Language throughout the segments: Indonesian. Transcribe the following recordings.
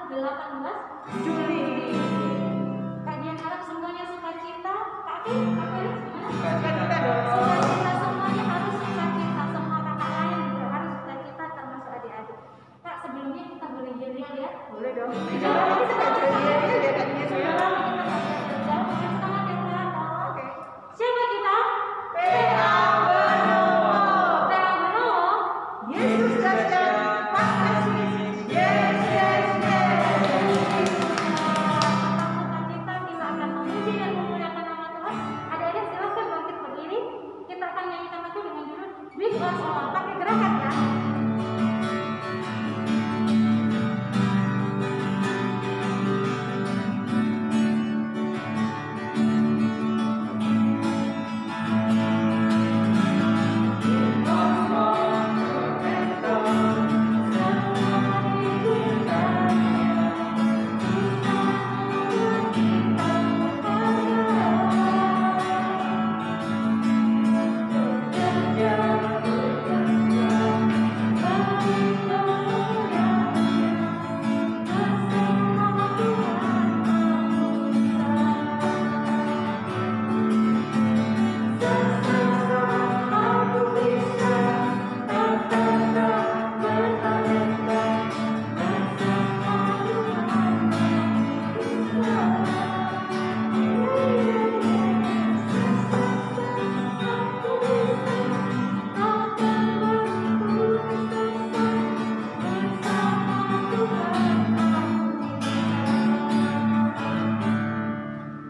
18 Juli. Kajian harap semuanya sukacita. Kak Fir, Sukacita dong. Sukacita semuanya harus sukacita. Semua kakak lain juga harus sukacita, termasuk adik-adik. Kak, sebelumnya kita boleh yel-yel ya? Boleh dong. Coba kita Kita dia tadinya Coba saya. kita jauh setengah ya Kak. Oke. Siapa kita? PA Benowo. PA Benowo. Yesus dahsyat, Pak Yesus. Yes, yes, yes. Sukacita kita akan memuji dan memuliakan nama Tuhan. Adik-adik silakan bangkit berdiri. Kita akan nyanyikan lagu dengan judul With Us All. Pakai gerakan ya.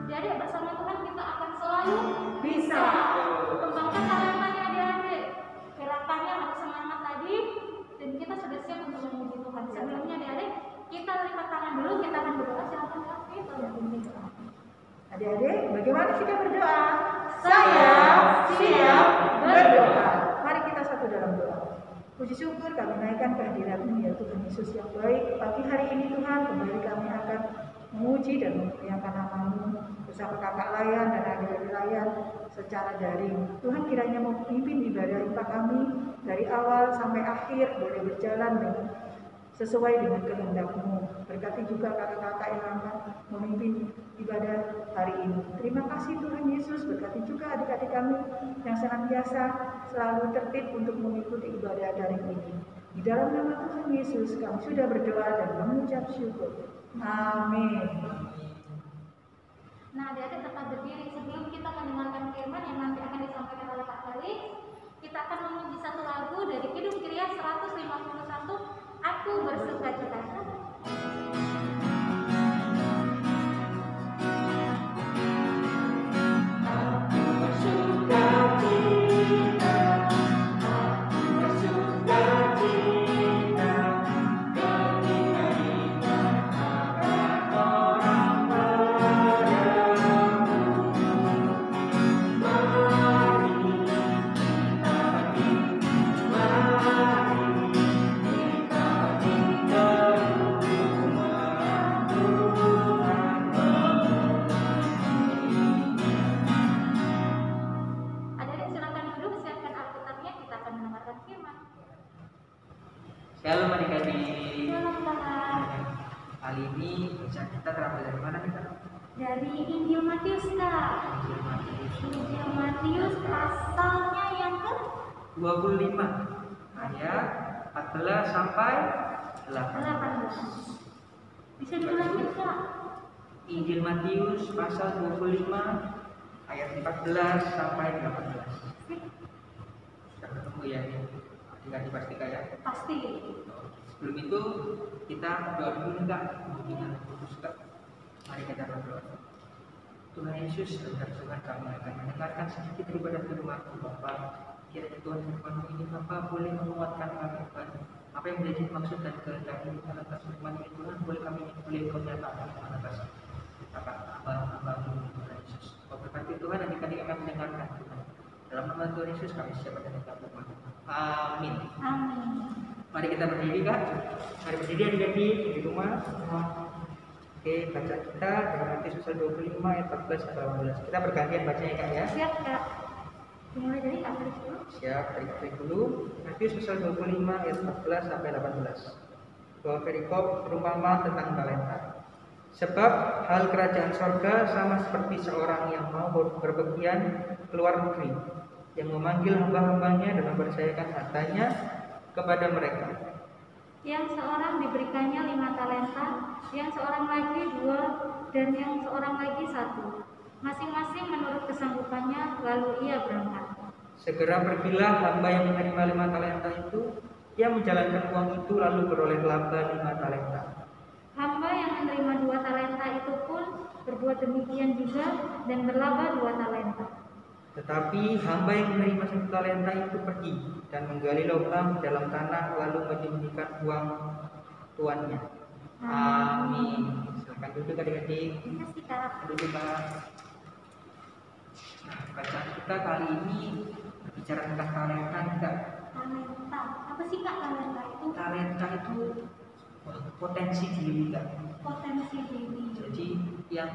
Jadi bersama Tuhan kita akan selalu Bisa. kembangkan talentanya adik-adik. Gerakannya harus semangat tadi dan kita sudah siap untuk memuji Tuhan. Sebelumnya adik-adik kita lipat tangan dulu, kita akan berdoa. Silakan Kak Fir, kalau ingin berdoa. Adik-adik, bagaimana sikap berdoa? Saya siap berdoa. Mari kita satu dalam doa. Puji syukur kami naikkan kehadirat-Mu ya Tuhan Yesus yang baik. Pagi hari ini Tuhan kembali kami akan memuji dan memuliakan nama-Mu bersama kakak layan dan adik-adik layan secara daring. Tuhan kiranya memimpin ibadah IPA kami dari awal sampai akhir boleh berjalan dengan sesuai dengan kehendak-Mu. Berkati juga kakak-kakak yang akan memimpin ibadah hari ini. Terima kasih Tuhan Yesus. Berkati juga adik-adik kami yang senantiasa selalu tertib untuk mengikuti ibadah daring ini. Di dalam nama Tuhan Yesus kami sudah berdoa dan mengucap syukur. Amin. Nah, adik-adik tetap berdiri sebelum kita mendengarkan firman yang nanti akan disampaikan oleh Pak Felix. Kita akan memuji satu lagu dari Kidung Kriya 151, Aku Bersukacita. Adik-adik silakan duduk, siapkan Alkitabnya, kita akan mendengarkan firman. Shalom adik-adik. Shalom Kak. Kali ini bacaan kita terambil dari mana nih Kak? Dari Injil Matius Kak. Injil Matius Injil Matius pasalnya yang ke 25 ayat 14 sampai 18. 18. Bisa diulangi Kak? Injil Matius pasal 25 ayat 14 sampai 18. Sudah ketemu ya adik-adik pasti Kak ya? Pasti. Sebelum itu kita berdoa dulu Kak, bimbingan khusus Kak. Mari kita berdoa. Tuhan Yesus, dalam Tuhan kami akan mendengarkan sedikit daripada firman-Mu Bapa. Kiranya Tuhan firman-Mu ini Bapa boleh menguatkan kami Tuhan. Apa yang menjadi maksud dan kehendak Tuhan atas firman ini Tuhan boleh Kau nyatakan Tuhan atas abang-abang Tuhan Yesus. Kau berkati Tuhan adik-adik akan mendengarkan Tuhan. Dalam nama Tuhan Yesus kami siap dan kita berdoa. Amin. Amin. Mari kita berdiri Kak. Mari berdiri adik-adik di rumah semua. Oke, baca kita dari Matius pasal 25 ayat 14 sampai 18. Kita bergantian bacanya Kak ya. Siap Kak. Dimulai dari Kak Felix dulu. Siap, dari dulu. Matius pasal 25 ayat 14 sampai 18. bahwa perikop berumpama tentang talenta. Sebab hal kerajaan sorga sama seperti seorang yang mau berpergian keluar negeri, yang memanggil hamba-hambanya dan mempercayakan hartanya kepada mereka. Yang seorang diberikannya 5 talenta, yang seorang lagi 2, dan yang seorang lagi 1. Masing-masing menurut kesanggupannya, lalu ia berangkat. Segera pergilah hamba yang menerima 5 talenta itu. Ia menjalankan uang itu lalu beroleh laba 5 talenta. Hamba yang menerima 2 talenta itu pun berbuat demikian juga dan berlaba 2 talenta. Tetapi hamba yang menerima 1 talenta itu pergi dan menggali lubang di dalam tanah lalu menyembunyikan uang tuannya. Amin. Silakan duduk adik-adik. Terima kasih Kak. Duduk Pak. Nah, bacaan kita kali ini berbicara tentang talenta kita. Talenta. Apa sih Kak talenta itu? Talenta itu potensi diri Kak. Potensi diri. Jadi yang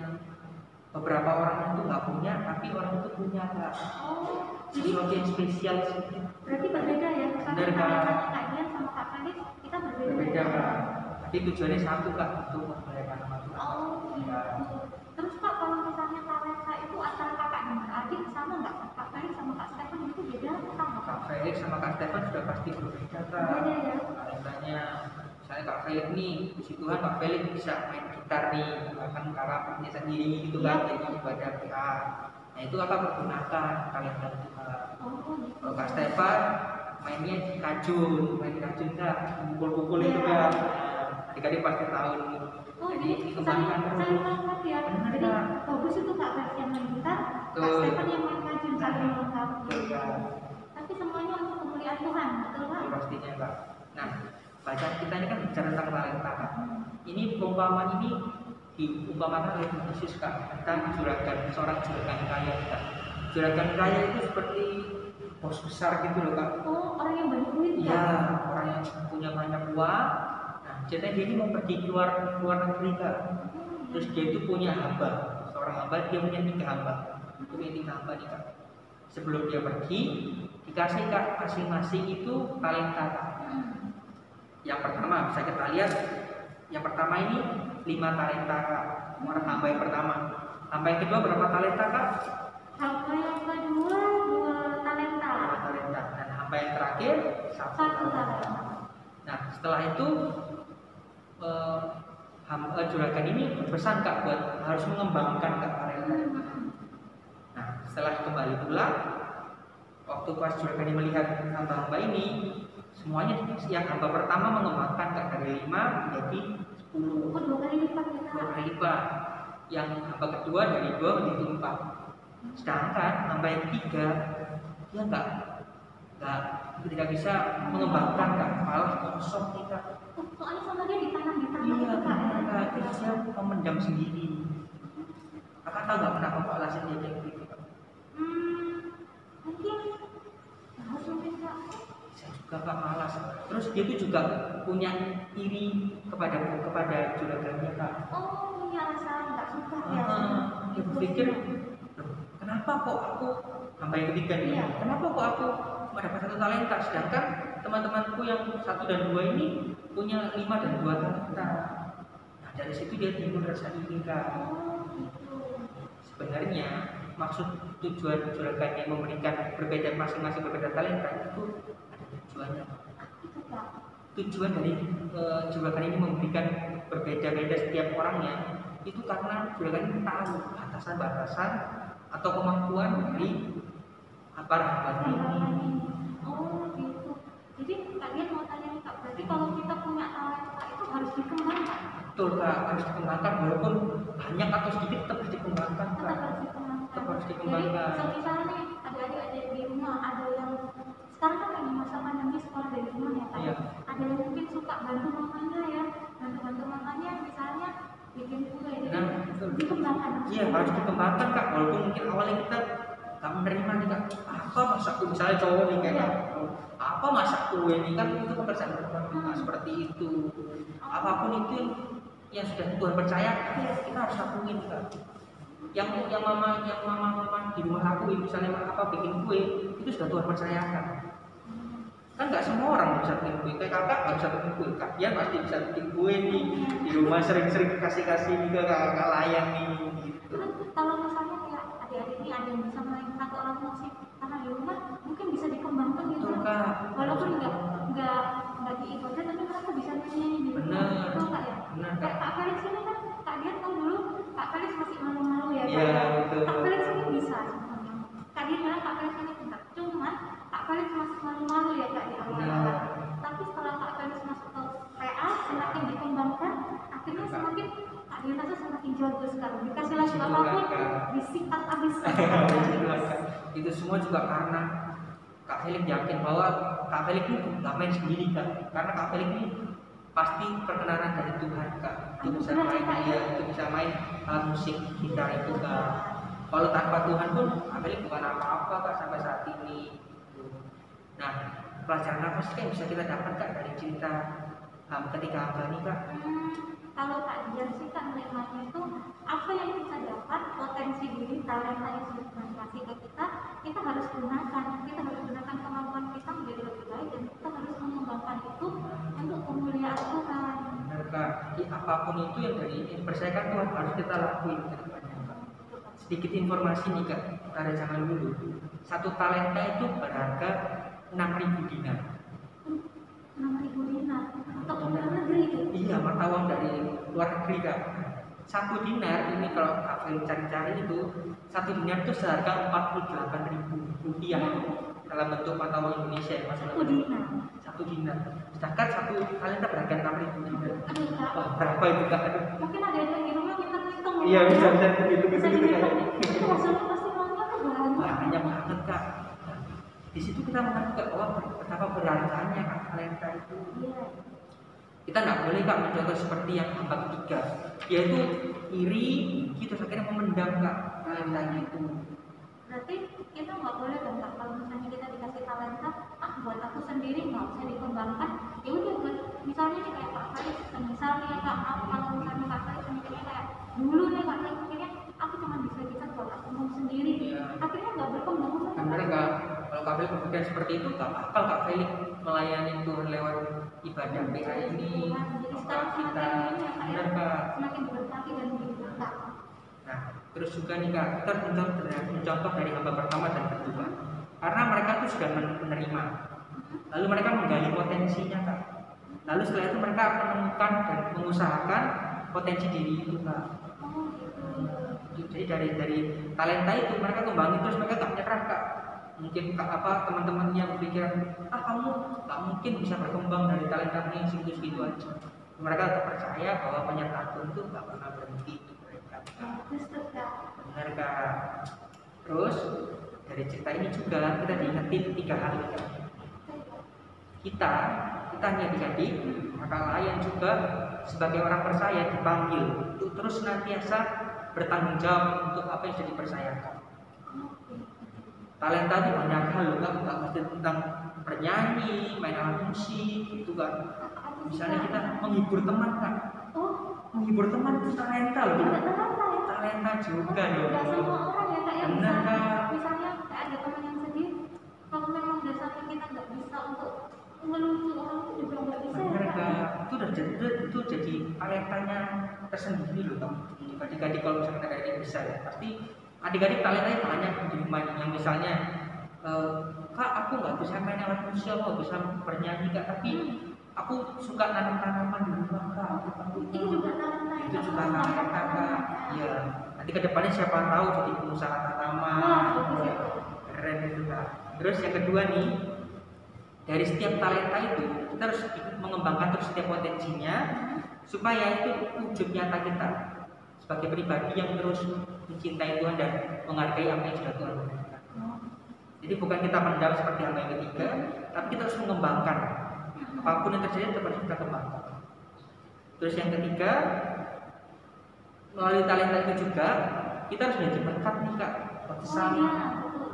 beberapa orang itu nggak punya, tapi orang itu punya Kak. Oh, jadi Sesuatu yang spesial sih. berarti berbeda ya? Karena Benar, Kak. talentanya Kak Dian sama Kak Felis kita berbeda. Berbeda Kak. Tapi tujuannya satu Kak, untuk memuliakan nama Tuhan. Oh, Ya. gitu. Terus Kak kalau misalnya talenta itu antara kakak dan adik sama nggak? Kak Felis sama Kak Stefan itu beda atau sama? Kak Felix sama Kak Stefan sudah pasti berbeda Kak. Beda ya? Talentanya, misalnya Kak Felix nih, puji Tuhan Kak Felix bisa main gitar nih, bahkan karakternya sendiri gitu kan, Iya. jadi ibadah PA. Nah itu Kakak pergunakan talenta itu Kak. Oh, gitu. Kalau Kak Stefan mainnya di kajun, main di kajun Kak, pukul-pukul itu Iya. Kak. Adik-adik pasti tahu nih. Oh, Jadi jadi dikembangkan saya terus. lengkap ya. Benar, Jadi Kak. bagus itu Kak Felis yang main gitar, Kak Betul. Stefan yang main kajun saling melengkapi. Betul, Kak. Tapi semuanya untuk kemuliaan Tuhan, betul Kak? Itu pastinya Kak. Nah, bacaan kita ini kan bicara tentang talenta Kak. Ini perumpamaan ini diumpamakan oleh Yesus Kak tentang seorang juragan kaya Kak. Juragan kaya itu seperti bos besar gitu loh Kak. Oh, orang yang banyak duit Iya, Kak? orang yang punya banyak uang. Nah, jadi dia ini mau pergi keluar negeri Kak. Terus dia itu punya hamba, seorang hamba, dia punya 3 hamba. Dia punya 3 hamba nih Kak. Sebelum dia pergi, dikasih Kak masing-masing itu talenta Kak. Yang pertama bisa kita lihat, yang pertama ini 5 talenta Kak. Orang hamba yang pertama. Hamba yang kedua berapa talenta Kak? Hamba yang kedua 2 talenta. 5 talenta. Dan hamba yang terakhir 1 1 talenta. talenta. Nah setelah itu juragan ini berpesan Kak buat harus mengembangkan Kak talenta. Nah setelah kembali pulang, waktu pas juragan ini melihat hamba-hamba ini, semuanya yang hamba pertama mengembangkan Kak dari 5 menjadi 10. Oh, 2 kali lipat ya Kak? 2 kali lipat. Yang hamba kedua dari 2 menjadi 4. Sedangkan hamba yang ketiga dia nggak tidak bisa mengembangkan Kak, malah kosong nih Kak. Oh, soalnya sama dia ditanam Iya, gitu, Kak. Kak, dia memendam sendiri. Kakak tahu nggak kenapa Kak alasan dia kayak gitu Kak? Mungkin harus mungkin Kak. Saya juga Kak malas. Terus dia tuh juga punya iri kepada juragannya Kak. Oh, punya rasa nggak suka ya. Dia berpikir, "Loh, kenapa kok aku hamba yang ketiga nih? Iya. Kenapa kok aku mendapat 1 talenta, sedangkan teman-temanku yang 1 dan 2 ini punya 5 dan 2 talenta." Nah dari situ dia timbul rasa iri Kak. Oh, gitu. Sebenarnya maksud tujuan juragannya memberikan berbeda masing-masing berbeda talenta itu ada tujuannya. Itu Kak. Tujuan dari juragan ini memberikan berbeda-beda setiap orangnya itu karena juragan ini tahu batasan-batasan atau kemampuan dari para hamba ini. Oh, gitu. Jadi kalian mau tanya nih Kak, berarti kalau kita punya talenta itu harus dikembangkan. Betul Kak, harus dikembangkan walaupun banyak atau sedikit tetap harus dikembangkan Tetap Kak. harus dikembangkan. Tetap harus Jadi, dikembangkan. misalnya nih, adik-adik ada di rumah, ada yang sekarang kan lagi masa pandemi sekolah dari rumah ya Kak. Iya. Ada yang mungkin suka bantu mamanya ya, bantu mamanya misalnya bikin kue, jadi Nah, betul. dikembangkan. Iya harus dikembangkan Kak, walaupun mungkin awalnya kita tak menerima nih Kak, apa masaku misalnya cowok nih kayak Iya. apa masak kue ini kan itu pekerjaan perempuan Kak, seperti itu. Apapun itu yang sudah Tuhan percaya kita harus lakuin Kak. Yang mama di rumah lakuin misalnya apa bikin kue itu sudah Tuhan percayakan. Kan nggak semua orang bisa bikin kue, kayak kakak nggak bisa bikin kue, kak Dian pasti bisa bikin kue nih, di rumah sering-sering kasih-kasih nih ke kakak layan nih gitu. Terus kalau misalnya kayak adik-adik ini ada yang bisa main satu alat musik karena di rumah mungkin bisa dikembangkan gitu. Betul, Kak. Walaupun nggak di ibadah tapi mereka bisa nyanyi di rumah. Benar. Betul Kak ya? Benar, Kak. Kayak Kak Felix ini kan Kak Dian kan dulu Kak Felix masih malu-malu ya. Iya, Kak? betul. Kak Felix ini bisa sebenarnya. Kak Dian bilang Kak Felix ini pintar. Cuman Kak Felix masih malu-malu ya Kak di awal. Benar. Tapi setelah Kak Felix masuk ke PA semakin dikembangkan, akhirnya semakin Kak Dian rasa semakin jago sekarang. Dikasih lagu Betul, apapun Kak. disikat habis. Itu semua juga karena Kak Felix yakin bahwa Kak Felix itu nggak main sendiri, Kak, karena Kak Felix ini pasti perkenanan dari Tuhan, Kak. Itu bisa main dia, itu bisa main alat musik gitar itu, Kak. Kalau tanpa Tuhan pun Kak Felix bukan apa-apa, Kak, sampai saat ini. Nah, pelajaran apa sih yang bisa kita dapat, Kak, dari cerita ketika hamba ini, Kak? Kalau Kak Dian sih kan menikmati itu apa yang kita dapat, potensi diri, talenta yang sudah Tuhan kasih ke kita harus gunakan. Kita harus gunakan kemampuan kita menjadi lebih baik dan kita harus mengembangkan itu untuk kemuliaan Tuhan. Benar, Kak. Jadi, apapun itu yang dipercayakan Tuhan harus kita lakuin ke depannya, Kak. Sedikit informasi nih, Kak, ada jangan dulu. Satu talenta itu berharga 6.000 dinar. 6.000 dinar untuk luar negeri itu. Iya, mata uang dari luar negeri, Kak. Satu dinar ini kalau Kak Felix cari-cari itu, satu dinar itu seharga 48.000 rupiah dalam bentuk mata uang Indonesia ya, Mas. Satu dinar. Satu dinar. Sedangkan satu talenta berharga 6.000 dinar. Aduh Kak, Wah, berapa itu, Kak? Aduh. mungkin ada yang di rumah kita hitung. Iya, bisa Bisa gitu, dihitung. Itu maksudnya pasti uangnya tuh banyak. banyak banget, Kak. Di situ kita mengerti bahwa betapa berharganya, Kak, talenta itu. Iya. Kita nggak boleh, Kak, mencontoh seperti yang hamba ketiga, yaitu iri, gitu akhirnya memendam, Kak, talenta itu. Berarti kita nggak boleh dong Kak, kalau misalnya kita dikasih talenta, buat aku sendiri nggak usah dikembangkan. Ya udah, misalnya nih kayak Kak Felix, misalnya Kak, kalau misalnya Kak Felix mikirnya kayak dulu nih Kak Felix mikirnya aku cuma bisa buat aku mau sendiri. Iya. Akhirnya nggak berkembang. Benar, Kak. Kalau Kak Felix berpikir seperti itu, Kak, apa Kak Felix melayani Tuhan lewat ibadah PA ini? Jadi sekarang Kita, semakin ini ya Kak, benar, Kak. semakin diberkati dan diberkati. Nah, terus juga nih, Kak, kita harus mencontoh dari hamba pertama dan kedua, karena mereka tuh sudah menerima, lalu mereka menggali potensinya, Kak. Lalu setelah itu mereka menemukan dan mengusahakan potensi diri itu, Kak. Oh gitu. Jadi dari talenta itu mereka kembangin terus, mereka gak menyerah, Kak. Mungkin teman-teman yang berpikiran kamu gak mungkin bisa berkembang dari talenta yang segitu-segitu aja. Mereka tetap percaya bahwa penyertaan Tuhan itu gak pernah berhenti untuk mereka. Bagus tuh Kak. Benar, Kak. Terus dari cerita ini juga kita diingetin 3 hal, Kak. Kita nih adik-adik, maka layan juga sebagai orang percaya dipanggil untuk terus senantiasa bertanggung jawab untuk apa yang sudah dipercayakan. Talenta itu banyak hal loh, Kak, nggak mesti tentang bernyanyi, main alat musik, itu kan. Misalnya kita menghibur teman, Kak. Oh, Menghibur teman itu talenta loh, ada Kak. talenta ya. Talenta juga loh. Nggak semua orang ya Kak ya Benar, bisa. Kak. Misalnya kayak ada teman yang sedih, kalau memang dasarnya kita nggak bisa untuk ngelucu orang itu juga nggak bisa ya Benar, Kak. Kak. Itu jadi talentanya tersendiri loh, Kak. Adik-adik kalau misalnya adik bisa ya, pasti adik-adik talentanya banyak di rumah yang misalnya Kak, aku nggak bisa main alat musik, aku nggak bisa bernyanyi, Kak, tapi aku suka nanam tanaman di rumah, Kak. Itu juga talenta ya Itu Kak. juga talenta, Kak. Iya. Nanti kedepannya siapa tahu jadi pengusaha tanaman. Wah, bagus Ya, itu. keren itu, Kak. Terus yang kedua nih, dari setiap talenta itu kita harus mengembangkan terus setiap potensinya supaya itu wujud nyata kita sebagai pribadi yang terus mencintai Tuhan dan menghargai apa yang sudah Tuhan berikan. Jadi bukan kita pendam seperti hamba yang ketiga, tapi kita harus mengembangkan apapun yang terjadi tetap harus kita kembangkan. Terus yang ketiga, melalui talenta itu juga kita harus menjadi berkat nih, Kak, buat Oh sesama. iya, betul.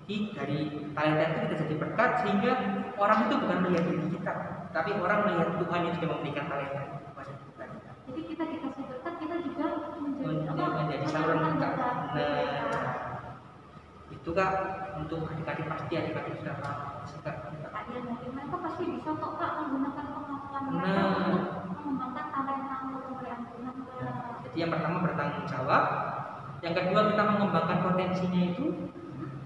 Jadi dari talenta itu kita jadi berkat sehingga orang itu bukan melihat diri kita, tapi orang melihat Tuhan yang sudah memberikan talenta kepada kita. Jadi kita dikasih berkat, kita juga Menjadi saluran berkat. berkat. Nah, itu, Kak, untuk adik-adik pasti adik-adik sudah paham. kalian yakin mereka pasti bisa kok Kak menggunakan kemampuan mereka Nah. untuk mengembangkan talenta untuk pemberian Tuhan. Jadi yang pertama bertanggung jawab, yang kedua kita mengembangkan potensinya itu,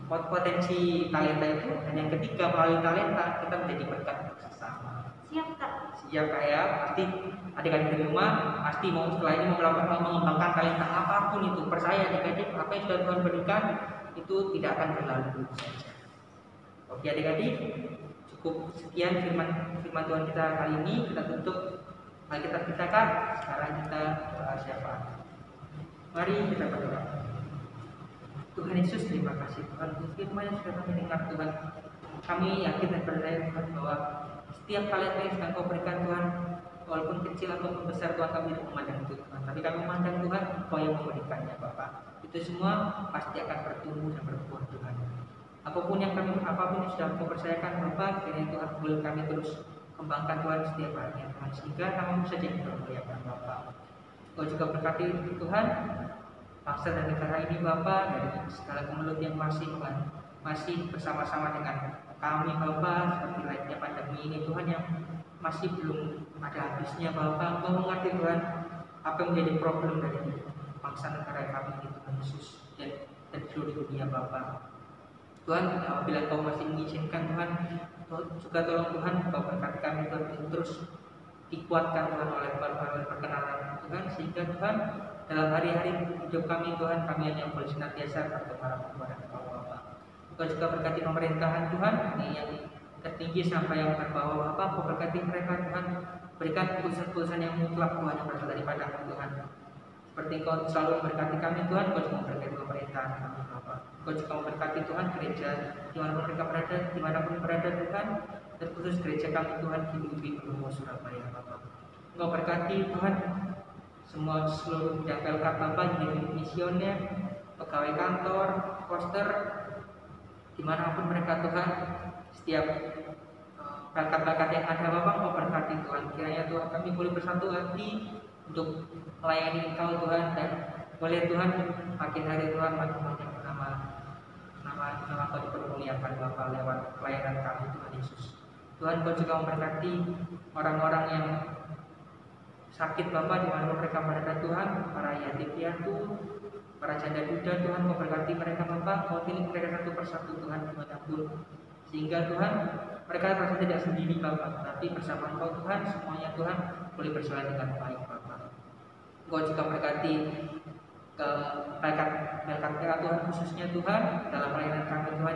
potensi talenta itu, dan yang ketiga melalui talenta kita menjadi berkat untuk sesama. Siap Kak. Siap Kak ya, pasti adik-adik di rumah pasti mau setelah ini mau melakukan mengembangkan talenta apapun itu. Percaya adik-adik, apa yang sudah Tuhan berikan itu tidak akan berlalu begitu saja. Oke adik-adik, cukup sekian firman Tuhan kita kali ini. Kita tutup Alkitab kita Kak. Sekarang kita doa syafaat. Mari kita berdoa. Tuhan Yesus, terima kasih Tuhan untuk firman yang sudah kami dengar Tuhan. Kami yakin dan percaya Tuhan bahwa setiap talenta yang sedang Kau berikan Tuhan, walaupun kecil ataupun besar Tuhan, kami tidak memandang itu Tuhan, tapi kami memandang Tuhan Kau yang memberikannya Bapak. Itu semua pasti akan bertumbuh dan berbuah Tuhan. Apapun yang sudah Kau percayakan Bapak, kiranya Tuhan boleh kami terus kembangkan Tuhan setiap harinya Tuhan, sehingga kami saja yang dipermuliakan Bapak. Kau juga berkati Tuhan bangsa dan negara ini Bapak, dari segala kemelut yang masih bersama-sama dengan kami Bapak, seperti layaknya pandemi ini Tuhan yang masih belum ada habisnya Bapak. Kau mengerti Tuhan apa yang menjadi problem dari bangsa negara kami ini Tuhan Yesus, dan seluruh dunia Bapak. Tuhan, apabila Kau masih mengizinkan Tuhan, juga tolong Tuhan Kau berkati kami Tuhan, terus dikuatkan Tuhan oleh perkenalan Tuhan, sehingga Tuhan dalam hari-hari hidup kami Tuhan, kami hanya boleh senantiasa berharap kepada Kau Bapak. Kau juga berkati pemerintahan Tuhan, yang tertinggi sampai yang terbawah Bapak. Kau berkati mereka Tuhan, berikan keputusan-keputusan yang mutlak Tuhan yang berasal daripada Tuhan. Seperti Kau selalu memberkati kami Tuhan, Kau juga memberkati pemerintahan kami Bapak. Kau juga memberkati Tuhan gereja dimanapun berada Tuhan, dan khusus gereja kami Tuhan di Bukit Penunggu Surabaya Bapak. Kau berkati Tuhan seluruh bidang pelkat Bapak, unit misioner, pegawai kantor, poster, dimanapun mereka Tuhan, setiap pelkat-pelkat yang ada Bapak, Kau berkati Tuhan. Kiranya Tuhan kami boleh bersatu hati untuk melayani Engkau Tuhan, dan boleh Tuhan makin hari Tuhan makin banyak nama Kau dipermuliakan Bapak lewat pelayanan kami Tuhan Yesus. Tuhan Kau juga memberkati orang-orang yang sakit Bapak dimanapun mereka berada Tuhan, para yatim piatu, para janda duda Tuhan, Kau berkati mereka Bapak. Kau pilih mereka satu persatu Tuhan dimanapun, sehingga Tuhan mereka merasa tidak sendiri Bapak, tapi bersama Kau Tuhan semuanya Tuhan boleh berjalan dengan baik Bapak. Kau juga berkati ke pelkat Tuhan, khususnya Tuhan dalam pelayanan kami Tuhan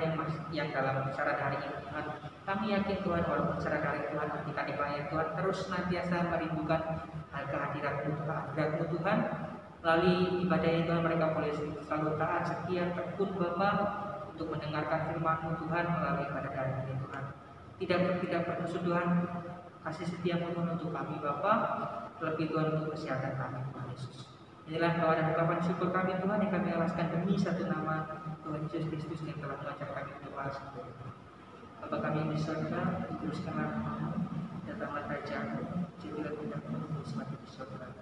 yang dalam syarat hari ini Tuhan. Kami yakin Tuhan walaupun syarat hari Tuhan ketika dibayar Tuhan terus senantiasa merindukan kehadirat-Mu Tuhan. Melalui ibadah ini Tuhan mereka boleh selalu taat, setia, tekun Bapa untuk mendengarkan firman-Mu Tuhan melalui ibadah hari ini Tuhan. Tidak bermaksud Tuhan kasih setia-Mu Tuhan untuk kami Bapa, terlebih Tuhan untuk kesehatan kami Tuhan Yesus. Inilah doa dan ungkapan syukur kami Tuhan yang kami alaskan demi satu nama Tuhan Yesus Kristus yang telah mengajar kami berdoa seperti ini. Bapa kami yang di surga, diteruskanlah nama-Mu, datanglah kerajaan-Mu, jadilah kehendak-Mu seperti di surga.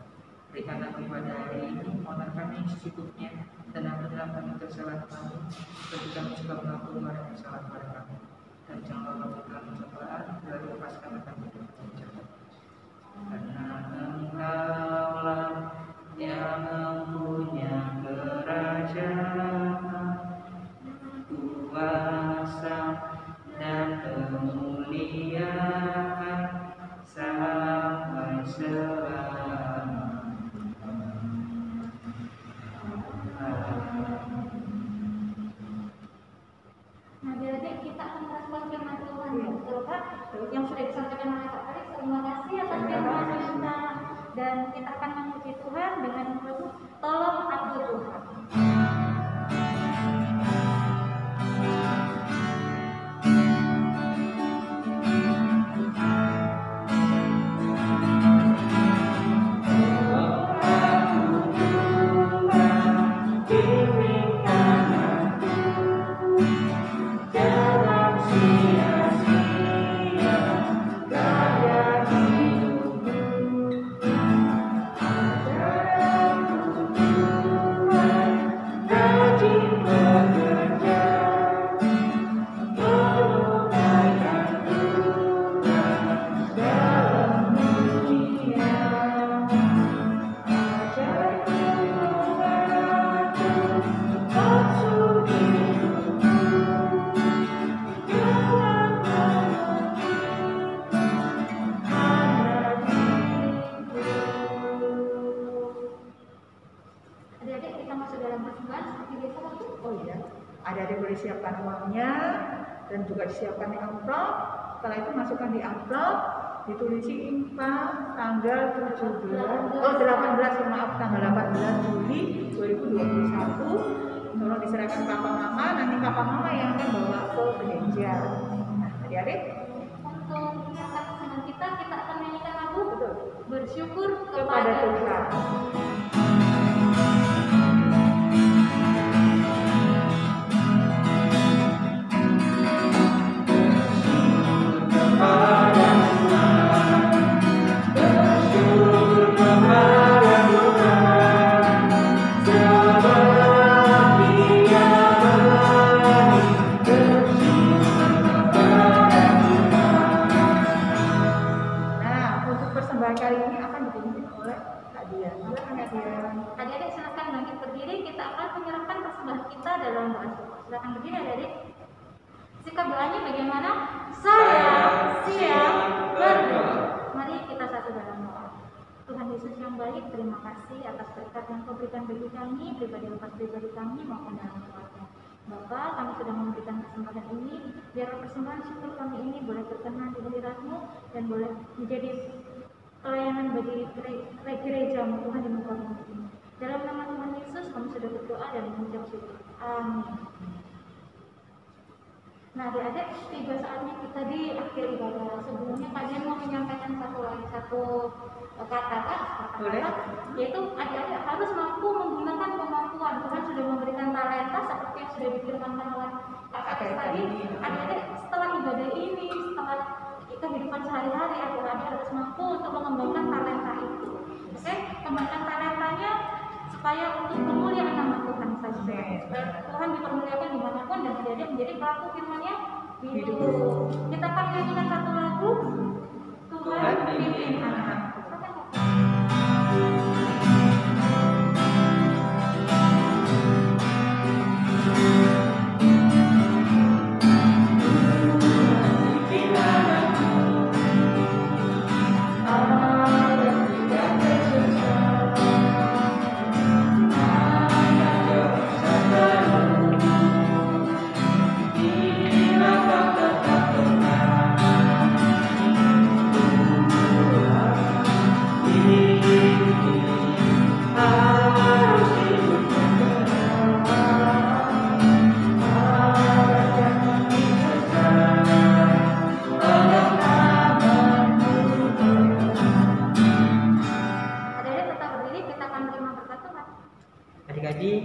Berikanlah kami pada hari ini kemohonan kami secukupnya, dan ampunilah kami kesalahan kami, seperti kami juga mengampuni orang yang salah kepada kami. Dan janganlah kami dalam pencobaan, lalu lepaskan kami dari jahat. Karena Engkaulah yang mempunyai kerajaan, kuasa dan kemuliaan sampai selama. Nah, adik-adik kita akan merespon firman Tuhan ya, betul Kak? Yang sudah disampaikan oleh Kak Faris, terima kasih atas firman-Nya, dan kita akan Oh iya, adik-adik boleh siapkan uangnya dan juga disiapkan di amplop. Setelah itu masukkan di amplop, ditulisi IMPA tanggal 18 maaf tanggal 18 Juli 2021. Tolong diserahkan papa mama, nanti papa mama yang akan bawa ke gereja. Nah, adik-adik Untuk menyiapkan pasangan kita akan nyanyikan lagu betul bersyukur kepada Tuhan. Persembahan kali ini akan dipimpin oleh Kak Dian. Silakan Kak Dian. Adik-adik silakan bangkit berdiri, kita akan menyerahkan persembahan kita dalam doa syukur. Silakan berdiri adik-adik. Sikap doanya bagaimana? Saya siap berdoa. Mari kita satu dalam doa. Tuhan Yesus yang baik, terima kasih atas berkat yang Kau berikan bagi kami, pribadi lepas pribadi kami maupun dalam keluarga. Bapak, kami sudah memberikan kesempatan ini, biar persembahan syukur kami ini boleh berkenan di hadirat-Mu dan boleh menjadi pelayanan bagi gereja Tuhan di muka bumi ini. Dalam nama Tuhan Yesus kami sudah berdoa dan mengucap syukur. Amin. Nah, adik-adik, tiba saatnya kita di akhir ibadah. Sebelumnya Pak Jen mau menyampaikan satu kata, yaitu adik-adik harus mampu menggunakan kemampuan. Tuhan sudah memberikan talenta seperti yang sudah difirmankan oleh Kak Kades tadi. Adik-adik setelah ibadah ini, setelah kehidupan sehari-hari, adik-adik harus mampu untuk mengembangkan talenta itu. Oke, kembangkan talentanya supaya untuk kemuliaan nama Tuhan saja. Tuhan dipermuliakan dimanapun dan adik-adik menjadi pelaku firman-Nya hidup. Kita akan menyanyikan satu lagu, Tuhan pimpin anak. Adik-adik,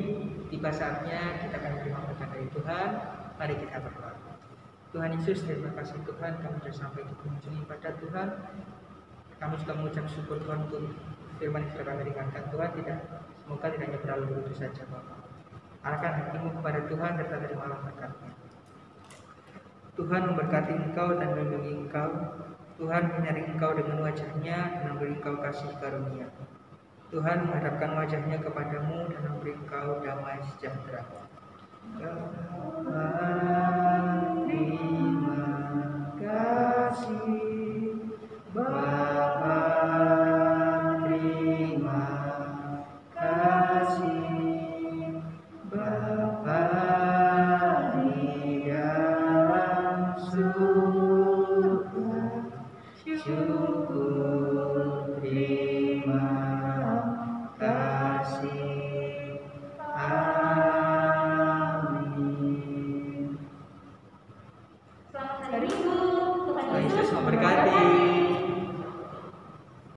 tiba saatnya kita akan menerima berkat dari Tuhan. Mari kita berdoa. Tuhan Yesus, terima kasih Tuhan, kami sudah sampai di kunjungi pada Tuhan. Kami sudah mengucap syukur Tuhan untuk firman yang sudah kami dengarkan Tuhan. Semoga tidak hanya berlalu begitu saja Bapak. Arahkan hatimu kepada Tuhan serta terimalah berkat-Nya. Tuhan memberkati engkau dan melindungi engkau. Tuhan menyari engkau dengan wajah-Nya dan memberi engkau kasih karunia. Tuhan menghadapkan wajah-Nya kepadamu dan memberi engkau damai sejahtera. Terima kasih Bapa.